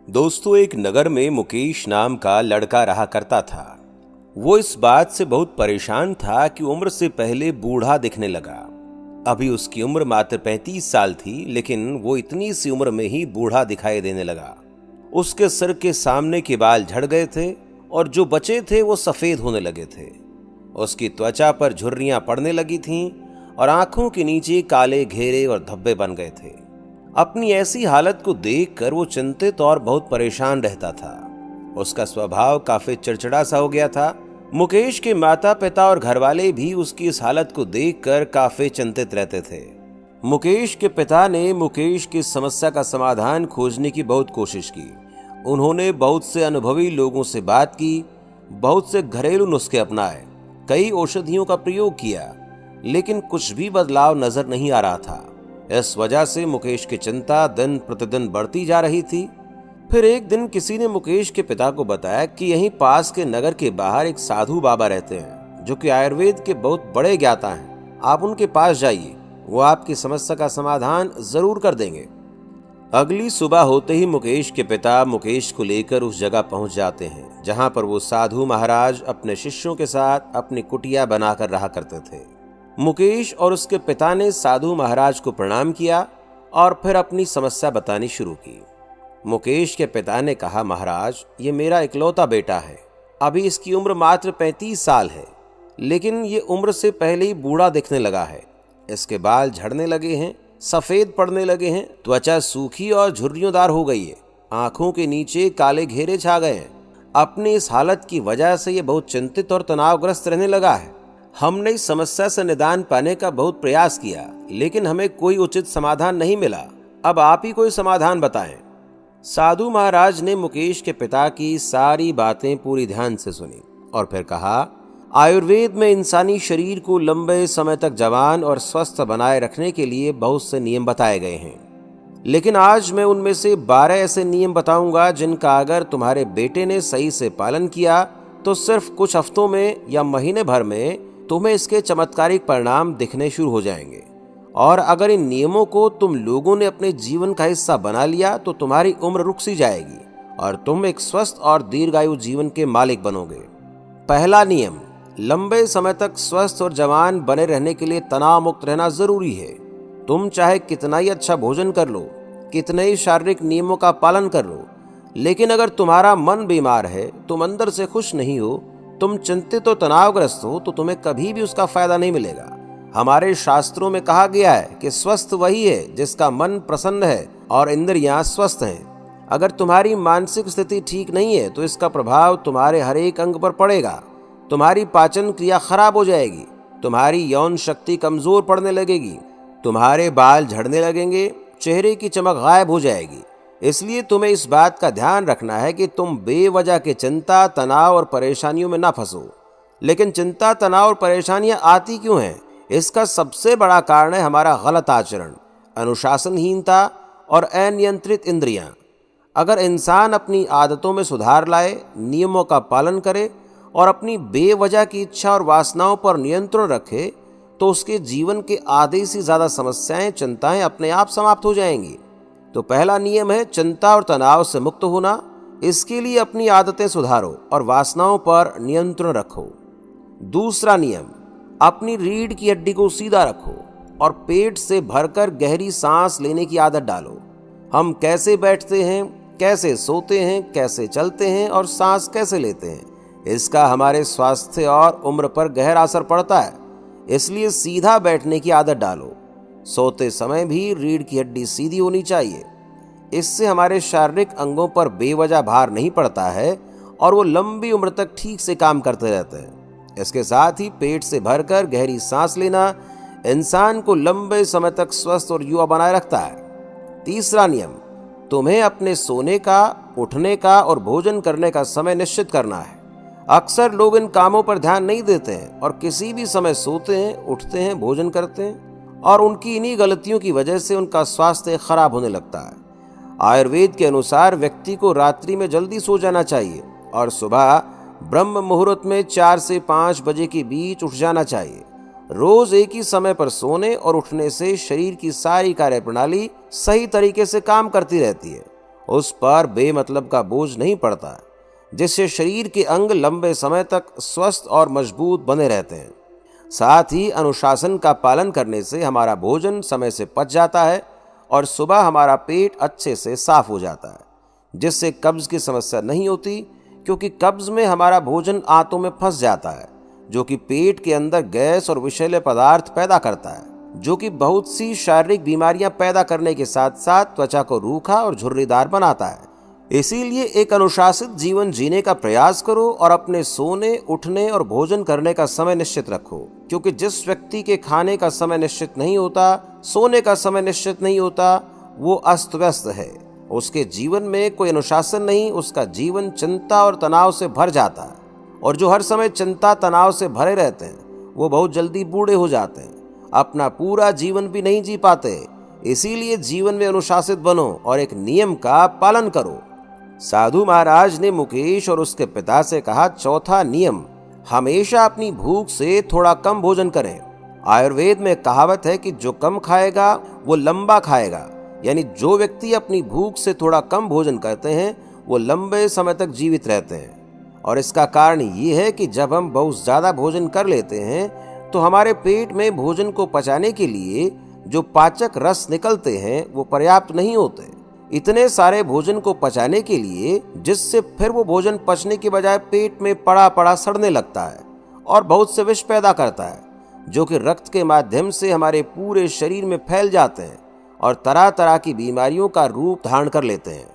दोस्तों, एक नगर में मुकेश नाम का लड़का रहा करता था। वो इस बात से बहुत परेशान था कि उम्र से पहले बूढ़ा दिखने लगा। अभी उसकी उम्र मात्र 35 साल थी, लेकिन वो इतनी सी उम्र में ही बूढ़ा दिखाई देने लगा। उसके सिर के सामने के बाल झड़ गए थे और जो बचे थे वो सफेद होने लगे थे। उसकी त्वचा पर झुर्रियां पड़ने लगी थीं और आंखों के नीचे काले घेरे और धब्बे बन गए थे। अपनी ऐसी हालत को देखकर वो चिंतित और बहुत परेशान रहता था। उसका स्वभाव काफी चिड़चिड़ा सा हो गया था। मुकेश के माता पिता और घरवाले भी उसकी इस हालत को देखकर काफी चिंतित रहते थे। मुकेश के पिता ने मुकेश की समस्या का समाधान खोजने की बहुत कोशिश की। उन्होंने बहुत से अनुभवी लोगों से बात की, बहुत से घरेलू नुस्खे अपनाए, कई औषधियों का प्रयोग किया, लेकिन कुछ भी बदलाव नजर नहीं आ रहा था। इस वजह से मुकेश की चिंता दिन प्रतिदिन बढ़ती जा रही थी। फिर एक दिन किसी ने मुकेश के पिता को बताया कि यहीं पास के नगर के बाहर एक साधु बाबा रहते हैं, जो कि आयुर्वेद के बहुत बड़े ज्ञाता हैं। आप उनके पास जाइए, वो आपकी समस्या का समाधान जरूर कर देंगे। अगली सुबह होते ही मुकेश के पिता मुकेश को लेकर उस जगह पहुंच जाते हैं जहां पर वो साधु महाराज अपने शिष्यों के साथ अपनी कुटिया बनाकर रहा करते थे। मुकेश और उसके पिता ने साधु महाराज को प्रणाम किया और फिर अपनी समस्या बतानी शुरू की। मुकेश के पिता ने कहा, महाराज, ये मेरा इकलौता बेटा है। अभी इसकी उम्र मात्र 35 साल है, लेकिन ये उम्र से पहले ही बूढ़ा दिखने लगा है। इसके बाल झड़ने लगे हैं, सफेद पड़ने लगे हैं, त्वचा सूखी और झुर्रियोंदार हो गई है, आंखों के नीचे काले घेरे छा गए हैं। अपनी इस हालत की वजह से ये बहुत चिंतित और तनावग्रस्त रहने लगा है। हमने इस समस्या से निदान पाने का बहुत प्रयास किया, लेकिन हमें कोई उचित समाधान नहीं मिला। अब आप ही कोई समाधान बताएं। साधु महाराज ने मुकेश के पिता की सारी बातें पूरी ध्यान से सुनी और फिर कहा, आयुर्वेद में इंसानी शरीर को लंबे समय तक जवान और स्वस्थ बनाए रखने के लिए बहुत से नियम बताए गए हैं, लेकिन आज मैं उनमें से 12 ऐसे नियम बताऊंगा जिनका अगर तुम्हारे बेटे ने सही से पालन किया तो सिर्फ कुछ हफ्तों में या महीने भर में तुम्हें इसके चमत्कारिक परिणाम दिखने शुरू हो जाएंगे। और अगर इन नियमों को तुम लोगों ने अपने जीवन का हिस्सा बना लिया तो तुम्हारी उम्र रुक सी जाएगी और तुम एक स्वस्थ और दीर्घायु जीवन के मालिक बनोगे। पहला नियम, लंबे समय तक स्वस्थ और जवान बने रहने के लिए तनाव मुक्त रहना जरूरी है। तुम चाहे कितना ही अच्छा भोजन कर लो, कितने ही शारीरिक नियमों का पालन कर लो, लेकिन अगर तुम्हारा मन बीमार है, तुम अंदर से खुश नहीं हो, तुम चिंतित और तनावग्रस्त हो, तो तुम्हें कभी भी उसका फायदा नहीं मिलेगा। हमारे शास्त्रों में कहा गया है कि स्वस्थ वही है जिसका मन प्रसन्न है और इंद्रियां स्वस्थ हैं। अगर तुम्हारी मानसिक स्थिति ठीक नहीं है तो इसका प्रभाव तुम्हारे हर एक अंग पर पड़ेगा। तुम्हारी पाचन क्रिया खराब हो जाएगी, तुम्हारी यौन शक्ति कमजोर पड़ने लगेगी, तुम्हारे बाल झड़ने लगेंगे, चेहरे की चमक गायब हो जाएगी। इसलिए तुम्हें इस बात का ध्यान रखना है कि तुम बेवजह के चिंता, तनाव और परेशानियों में ना फंसो। लेकिन चिंता, तनाव और परेशानियां आती क्यों हैं? इसका सबसे बड़ा कारण है हमारा गलत आचरण, अनुशासनहीनता और अनियंत्रित इंद्रियां। अगर इंसान अपनी आदतों में सुधार लाए, नियमों का पालन करे और अपनी बेवजह की इच्छा और वासनाओं पर नियंत्रण रखे, तो उसके जीवन के आधे से ज्यादा समस्याएं, चिंताएं अपने आप समाप्त हो जाएंगी। तो पहला नियम है चिंता और तनाव से मुक्त होना। इसके लिए अपनी आदतें सुधारो और वासनाओं पर नियंत्रण रखो। दूसरा नियम, अपनी रीढ़ की हड्डी को सीधा रखो और पेट से भरकर गहरी सांस लेने की आदत डालो। हम कैसे बैठते हैं, कैसे सोते हैं, कैसे चलते हैं और सांस कैसे लेते हैं, इसका हमारे स्वास्थ्य और उम्र पर गहरा असर पड़ता है। इसलिए सीधा बैठने की आदत डालो। सोते समय भी रीढ़ की हड्डी सीधी होनी चाहिए। इससे हमारे शारीरिक अंगों पर बेवजह भार नहीं पड़ता है और वो लंबी उम्र तक ठीक से काम करते रहते हैं। इसके साथ ही पेट से भरकर गहरी सांस लेना इंसान को लंबे समय तक स्वस्थ और युवा बनाए रखता है। तीसरा नियम, तुम्हें अपने सोने का, उठने का और भोजन करने का समय निश्चित करना है। अक्सर लोग इन कामों पर ध्यान नहीं देते हैं और किसी भी समय सोते हैं, उठते हैं, भोजन करते हैं और उनकी इन्हीं गलतियों की वजह से उनका स्वास्थ्य खराब होने लगता है। आयुर्वेद के अनुसार व्यक्ति को रात्रि में जल्दी सो जाना चाहिए और सुबह ब्रह्म मुहूर्त में 4 से 5 बजे के बीच उठ जाना चाहिए। रोज एक ही समय पर सोने और उठने से शरीर की सारी कार्यप्रणाली सही तरीके से काम करती रहती है उस पर बेमतलब का बोझ नहीं पड़ता, जिससे शरीर के अंग लंबे समय तक स्वस्थ और मजबूत बने रहते हैं। साथ ही अनुशासन का पालन करने से हमारा भोजन समय से पच जाता है और सुबह हमारा पेट अच्छे से साफ हो जाता है, जिससे कब्ज की समस्या नहीं होती, क्योंकि कब्ज में हमारा भोजन आंतों में फंस जाता है, जो कि पेट के अंदर गैस और विषैले पदार्थ पैदा करता है, जो कि बहुत सी शारीरिक बीमारियां पैदा करने के साथ साथ त्वचा को रूखा और झुर्रीदार बनाता है। इसीलिए एक अनुशासित जीवन जीने का प्रयास करो और अपने सोने, उठने और भोजन करने का समय निश्चित रखो, क्योंकि जिस व्यक्ति के खाने का समय निश्चित नहीं होता, सोने का समय निश्चित नहीं होता, वो अस्त व्यस्त है। उसके जीवन में कोई अनुशासन नहीं, उसका जीवन चिंता और तनाव से भर जाता है। और जो हर समय चिंता तनाव से भरे रहते हैं, वो बहुत जल्दी बूढ़े हो जाते हैं, अपना पूरा जीवन भी नहीं जी पाते। इसीलिए जीवन में अनुशासित बनो और एक नियम का पालन करो। साधु महाराज ने मुकेश और उसके पिता से कहा, चौथा नियम, हमेशा अपनी भूख से थोड़ा कम भोजन करें। आयुर्वेद में कहावत है कि जो कम खाएगा वो लंबा खाएगा, यानी जो व्यक्ति अपनी भूख से थोड़ा कम भोजन करते हैं वो लंबे समय तक जीवित रहते हैं। और इसका कारण ये है कि जब हम बहुत ज़्यादा भोजन कर लेते हैं तो हमारे पेट में भोजन को पचाने के लिए जो पाचक रस निकलते हैं वो पर्याप्त नहीं होते। इतने सारे भोजन को पचाने के लिए, जिससे फिर वो भोजन पचने के बजाय पेट में पड़ा पड़ा सड़ने लगता है और बहुत से विष पैदा करता है, जो कि रक्त के माध्यम से हमारे पूरे शरीर में फैल जाते हैं और तरह तरह की बीमारियों का रूप धारण कर लेते हैं।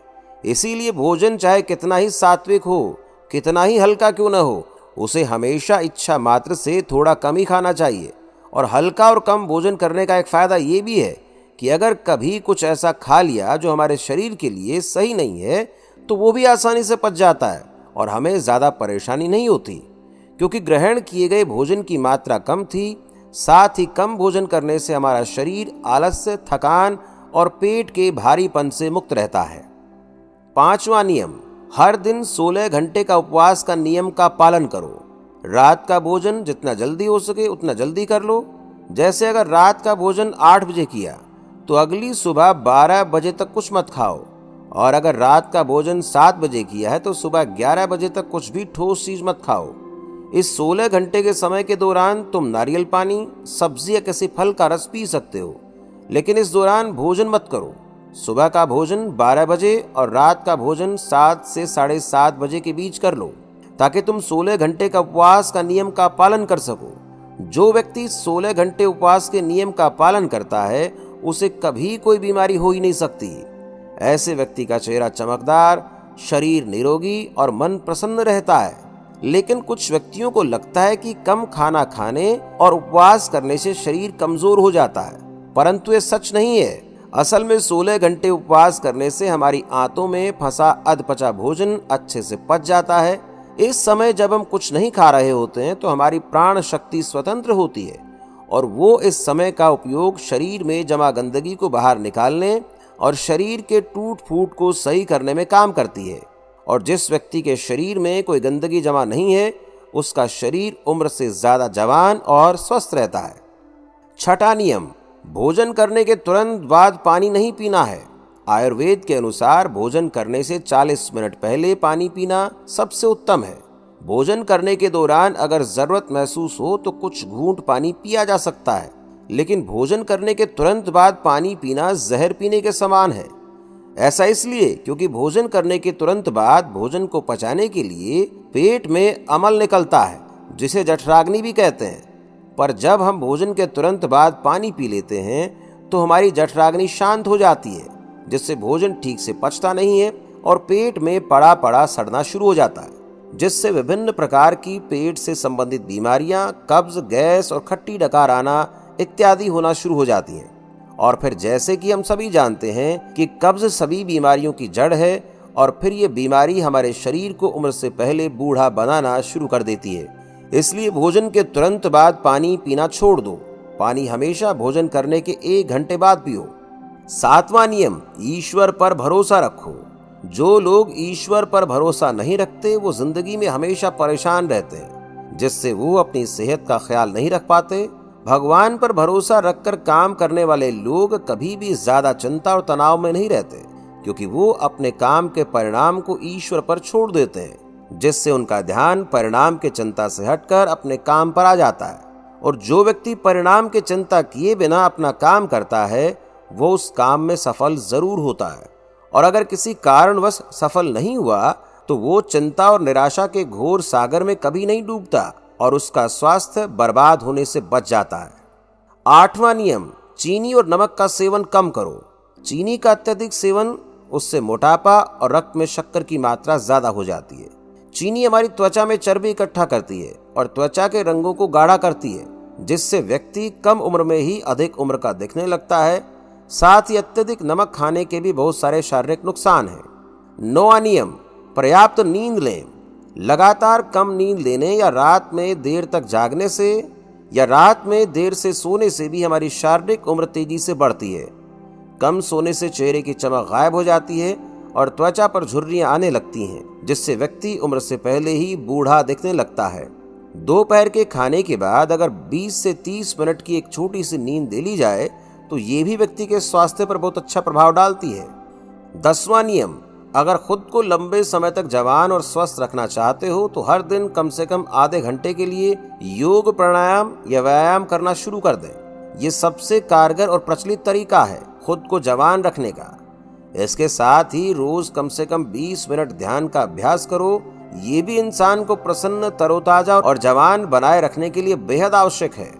इसीलिए भोजन चाहे कितना ही सात्विक हो, कितना ही हल्का क्यों न हो, उसे हमेशा इच्छा मात्र से थोड़ा कम ही खाना चाहिए। और हल्का और कम भोजन करने का एक फायदा ये भी है कि अगर कभी कुछ ऐसा खा लिया जो हमारे शरीर के लिए सही नहीं है, तो वो भी आसानी से पच जाता है और हमें ज़्यादा परेशानी नहीं होती, क्योंकि ग्रहण किए गए भोजन की मात्रा कम थी। साथ ही कम भोजन करने से हमारा शरीर आलस्य, थकान और पेट के भारीपन से मुक्त रहता है। पांचवा नियम, हर दिन 16 घंटे का उपवास का नियम का पालन करो। रात का भोजन जितना जल्दी हो सके उतना जल्दी कर लो। जैसे अगर रात का भोजन 8 बजे किया तो अगली सुबह 12 बजे तक कुछ मत खाओ, और अगर रात का भोजन 7 बजे किया है तो सुबह 11 बजे तक कुछ भी ठोस चीज मत खाओ। इस 16 घंटे के समय के दौरान तुम नारियल पानी, सब्जी या किसी फल का रस पी सकते हो, लेकिन इस दौरान भोजन मत करो। सुबह का भोजन 12 बजे और रात का भोजन 7 से 7:30 बजे के बीच कर लो, ताकि तुम 16 घंटे का उपवास का नियम का पालन कर सको। जो व्यक्ति 16 घंटे उपवास के नियम का पालन करता है उसे कभी कोई बीमारी हो ही नहीं सकती। ऐसे व्यक्ति का चेहरा चमकदार, शरीर निरोगी और मन प्रसन्न रहता है। लेकिन कुछ व्यक्तियों को लगता है कि कम खाना खाने और उपवास करने से शरीर कमजोर हो जाता है, परंतु ये सच नहीं है। असल में 16 घंटे उपवास करने से हमारी आंतों में फंसा अधपचा भोजन अच्छे से पच जाता है। इस समय जब हम कुछ नहीं खा रहे होते हैं तो हमारी प्राण शक्ति स्वतंत्र होती है और वो इस समय का उपयोग शरीर में जमा गंदगी को बाहर निकालने और शरीर के टूट फूट को सही करने में काम करती है। और जिस व्यक्ति के शरीर में कोई गंदगी जमा नहीं है, उसका शरीर उम्र से ज्यादा जवान और स्वस्थ रहता है। छठा नियम, भोजन करने के तुरंत बाद पानी नहीं पीना है। आयुर्वेद के अनुसार भोजन करने से 40 मिनट पहले पानी पीना सबसे उत्तम है। भोजन करने के दौरान अगर जरूरत महसूस हो तो कुछ घूंट पानी पिया जा सकता है, लेकिन भोजन करने के तुरंत बाद पानी पीना जहर पीने के समान है। ऐसा इसलिए क्योंकि भोजन करने के तुरंत बाद भोजन को पचाने के लिए पेट में अमल निकलता है, जिसे जठराग्नि भी कहते हैं। पर जब हम भोजन के तुरंत बाद पानी पी लेते हैं तो हमारी जठराग्नि शांत हो जाती है, जिससे भोजन ठीक से पचता नहीं है और पेट में पड़ा पड़ा सड़ना शुरू हो जाता है, जिससे विभिन्न प्रकार की पेट से संबंधित बीमारियां, कब्ज, गैस और खट्टी डकार आना इत्यादि होना शुरू हो जाती हैं। और फिर जैसे कि हम सभी जानते हैं कि कब्ज सभी बीमारियों की जड़ है और फिर ये बीमारी हमारे शरीर को उम्र से पहले बूढ़ा बनाना शुरू कर देती है। इसलिए भोजन के तुरंत बाद पानी पीना छोड़ दो। पानी हमेशा भोजन करने के 1 घंटे बाद पियो। सातवां नियम, ईश्वर पर भरोसा रखो। जो लोग ईश्वर पर भरोसा नहीं रखते वो जिंदगी में हमेशा परेशान रहते हैं, जिससे वो अपनी सेहत का ख्याल नहीं रख पाते। भगवान पर भरोसा रखकर काम करने वाले लोग कभी भी ज्यादा चिंता और तनाव में नहीं रहते, क्योंकि वो अपने काम के परिणाम को ईश्वर पर छोड़ देते हैं, जिससे उनका ध्यान परिणाम के चिंता से हटकर अपने काम पर आ जाता है। और जो व्यक्ति परिणाम की चिंता किए बिना अपना काम करता है वो उस काम में सफल जरूर होता है, और अगर किसी कारणवश सफल नहीं हुआ तो वो चिंता और निराशा के घोर सागर में कभी नहीं डूबता और उसका स्वास्थ्य बर्बाद होने से बच जाता है। 8वां नियम, चीनी और नमक का सेवन कम करो। चीनी का अत्यधिक सेवन उससे मोटापा और रक्त में शक्कर की मात्रा ज्यादा हो जाती है। चीनी हमारी त्वचा में चर्बी इकट्ठा करती है और त्वचा के रंगों को गाढ़ा करती है, जिससे व्यक्ति कम उम्र में ही अधिक उम्र का दिखने लगता है। साथ ही अत्यधिक नमक खाने के भी बहुत सारे शारीरिक नुकसान हैं। 9वां नियम, पर्याप्त नींद लें। लगातार कम नींद लेने या रात में देर तक जागने से या रात में देर से सोने से भी हमारी शारीरिक उम्र तेजी से बढ़ती है। कम सोने से चेहरे की चमक गायब हो जाती है और त्वचा पर झुर्रियां आने लगती हैं, जिससे व्यक्ति उम्र से पहले ही बूढ़ा दिखने लगता है। दोपहर के खाने के बाद अगर 20 से 30 मिनट की एक छोटी सी नींद ले ली जाए तो ये भी व्यक्ति के स्वास्थ्य पर बहुत अच्छा प्रभाव डालती है। 10वां नियम, अगर खुद को लंबे समय तक जवान और स्वस्थ रखना चाहते हो तो हर दिन कम से कम आधे घंटे के लिए योग, प्राणायाम या व्यायाम करना शुरू कर दें। ये सबसे कारगर और प्रचलित तरीका है खुद को जवान रखने का। इसके साथ ही रोज कम से कम 20 मिनट ध्यान का अभ्यास करो। ये भी इंसान को प्रसन्न, तरोताजा और जवान बनाए रखने के लिए बेहद आवश्यक है।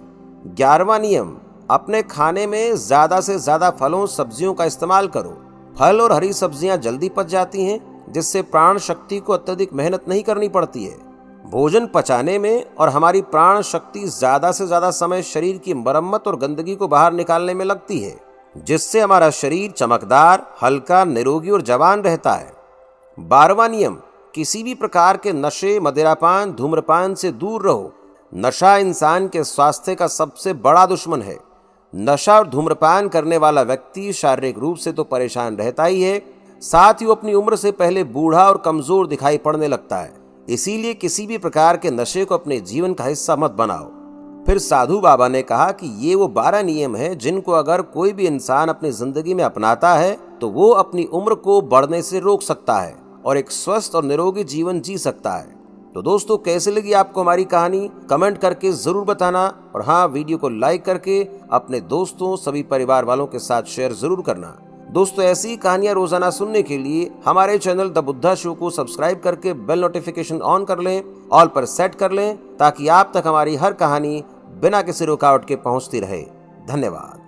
11वां नियम, अपने खाने में ज्यादा से ज्यादा फलों सब्जियों का इस्तेमाल करो। फल और हरी सब्जियां जल्दी पच जाती हैं, जिससे प्राण शक्ति को अत्यधिक मेहनत नहीं करनी पड़ती है। भोजन पचाने में और हमारी प्राण शक्ति ज्यादा से ज्यादा समय शरीर की मरम्मत और गंदगी को बाहर निकालने में लगती है, जिससे हमारा शरीर चमकदार, हल्का, निरोगी और जवान रहता है। 12वां नियम, किसी भी प्रकार के नशे, मदिरापान, धूम्रपान से दूर रहो। नशा इंसान के स्वास्थ्य का सबसे बड़ा दुश्मन है। नशा और धूम्रपान करने वाला व्यक्ति शारीरिक रूप से तो परेशान रहता ही है, साथ ही वो अपनी उम्र से पहले बूढ़ा और कमजोर दिखाई पड़ने लगता है। इसीलिए किसी भी प्रकार के नशे को अपने जीवन का हिस्सा मत बनाओ। फिर साधु बाबा ने कहा कि ये वो 12 नियम हैं जिनको अगर कोई भी इंसान अपनी जिंदगी में अपनाता है तो वो अपनी उम्र को बढ़ने से रोक सकता है और एक स्वस्थ और निरोगी जीवन जी सकता है। तो दोस्तों, कैसे लगी आपको हमारी कहानी, कमेंट करके जरूर बताना, और हाँ, वीडियो को लाइक करके अपने दोस्तों, सभी परिवार वालों के साथ शेयर जरूर करना। दोस्तों, ऐसी कहानियां रोजाना सुनने के लिए हमारे चैनल द बुद्धा शो को सब्सक्राइब करके बेल नोटिफिकेशन ऑन कर लें, ऑल पर सेट कर लें, ताकि आप तक हमारी हर कहानी बिना किसी रुकावट के पहुंचती रहे। धन्यवाद।